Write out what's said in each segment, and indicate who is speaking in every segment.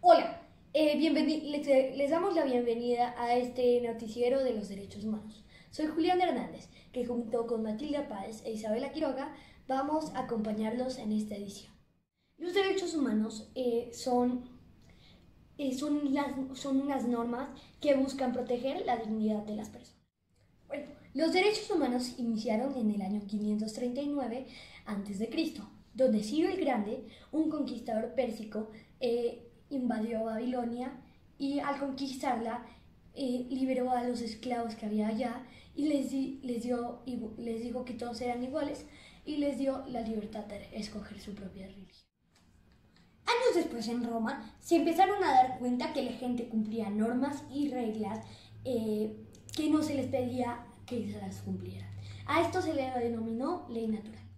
Speaker 1: Hola, les damos la bienvenida a este noticiero de los derechos humanos. Soy Julián Hernández, que junto con Matilda Páez e Isabela Quiroga vamos a acompañarlos en esta edición. Los derechos humanos son unas normas que buscan proteger la dignidad de las personas. Bueno, los derechos humanos iniciaron en el año 539 a.C., donde Ciro el Grande, un conquistador pérsico, invadió Babilonia y al conquistarla liberó a los esclavos que había allá y les dijo que todos eran iguales y les dio la libertad de escoger su propia religión. Años después en Roma se empezaron a dar cuenta que la gente cumplía normas y reglas que no se les pedía que se las cumplieran. A esto se le denominó ley natural.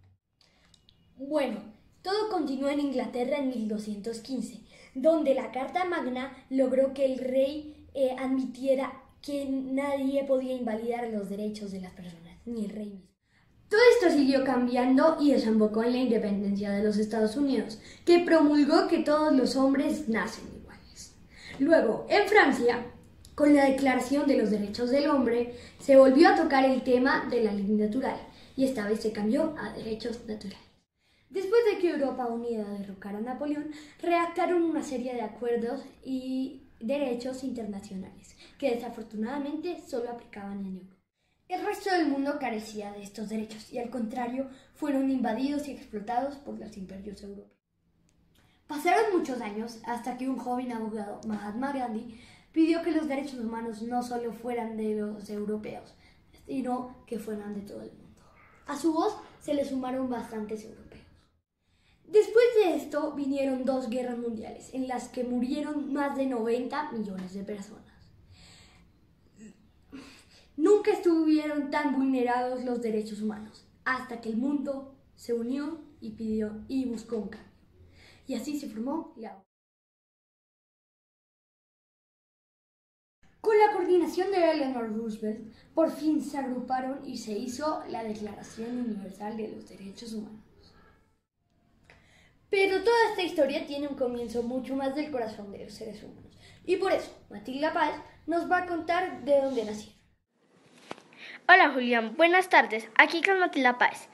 Speaker 1: Bueno, todo continuó en Inglaterra en 1215, donde la Carta Magna logró que el rey admitiera que nadie podía invalidar los derechos de las personas, ni el rey mismo. Todo esto siguió cambiando y desembocó en la independencia de los Estados Unidos, que promulgó que todos los hombres nacen iguales. Luego, en Francia, con la Declaración de los Derechos del Hombre, se volvió a tocar el tema de la ley natural, y esta vez se cambió a derechos naturales. Después de que Europa Unida derrocara a Napoleón, redactaron una serie de acuerdos y derechos internacionales, que desafortunadamente solo aplicaban en Europa. El resto del mundo carecía de estos derechos y al contrario fueron invadidos y explotados por los imperios europeos. Pasaron muchos años hasta que un joven abogado, Mahatma Gandhi, pidió que los derechos humanos no solo fueran de los europeos, sino que fueran de todo el mundo. A su voz se le sumaron bastantes europeos. Después de esto vinieron 2 guerras mundiales en las que murieron más de 90 millones de personas. Nunca estuvieron tan vulnerados los derechos humanos, hasta que el mundo se unió y buscó un cambio. Y así se formó la ONU. Con la coordinación de Eleanor Roosevelt, por fin se agruparon y se hizo la Declaración Universal de los Derechos Humanos. Pero toda esta historia tiene un comienzo mucho más del corazón de los seres humanos. Y por eso, Matilda Páez nos va a contar de dónde nacieron.
Speaker 2: Hola Julián, buenas tardes. Aquí con Matilda Páez.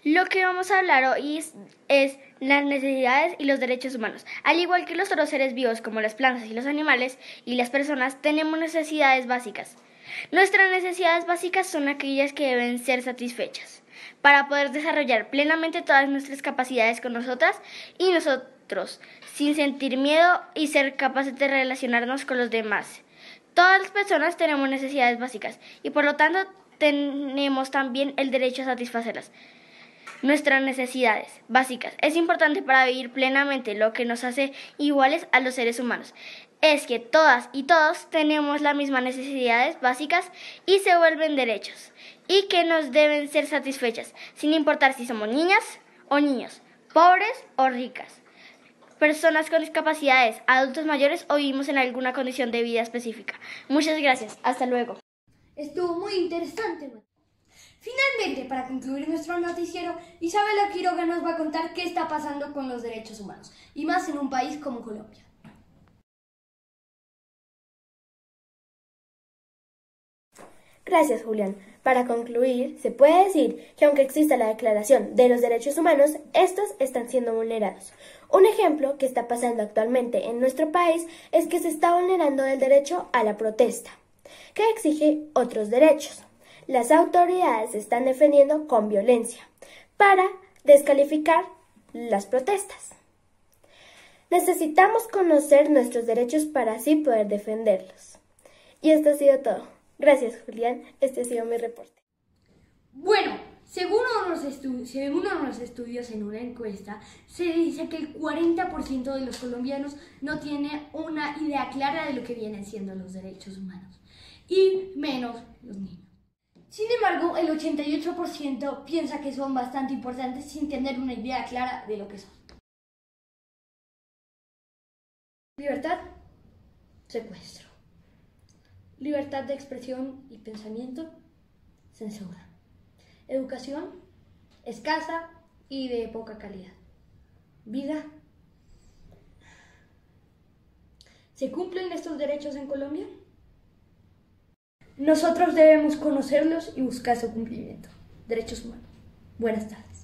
Speaker 2: Lo que vamos a hablar hoy es las necesidades y los derechos humanos. Al igual que los otros seres vivos como las plantas y los animales y las personas, tenemos necesidades básicas. Nuestras necesidades básicas son aquellas que deben ser satisfechas para poder desarrollar plenamente todas nuestras capacidades con nosotras y nosotros, sin sentir miedo y ser capaces de relacionarnos con los demás. Todas las personas tenemos necesidades básicas y por lo tanto tenemos también el derecho a satisfacerlas. Nuestras necesidades básicas es importante para vivir plenamente. Lo que nos hace iguales a los seres humanos es que todas y todos tenemos las mismas necesidades básicas y se vuelven derechos y que nos deben ser satisfechas sin importar si somos niñas o niños, pobres o ricas, personas con discapacidades, adultos mayores o vivimos en alguna condición de vida específica. Muchas gracias. Hasta luego.
Speaker 1: Estuvo muy interesante. Finalmente, para concluir nuestro noticiero, Isabela Quiroga nos va a contar qué está pasando con los derechos humanos, y más en un país como Colombia.
Speaker 3: Gracias, Julián. Para concluir, se puede decir que aunque exista la Declaración de los Derechos Humanos, estos están siendo vulnerados. Un ejemplo que está pasando actualmente en nuestro país es que se está vulnerando el derecho a la protesta, que exige otros derechos. Las autoridades se están defendiendo con violencia para descalificar las protestas. Necesitamos conocer nuestros derechos para así poder defenderlos. Y esto ha sido todo. Gracias, Julián. Este ha sido mi reporte.
Speaker 1: Bueno, según unos estudios en una encuesta, se dice que el 40% de los colombianos no tiene una idea clara de lo que vienen siendo los derechos humanos, y menos los niños. Sin embargo, el 88% piensa que son bastante importantes sin tener una idea clara de lo que son. Libertad, secuestro. Libertad de expresión y pensamiento, censura. Educación, escasa y de poca calidad. Vida, ¿Se cumplen estos derechos en Colombia? Nosotros debemos conocerlos y buscar su cumplimiento. Derechos humanos. Buenas tardes.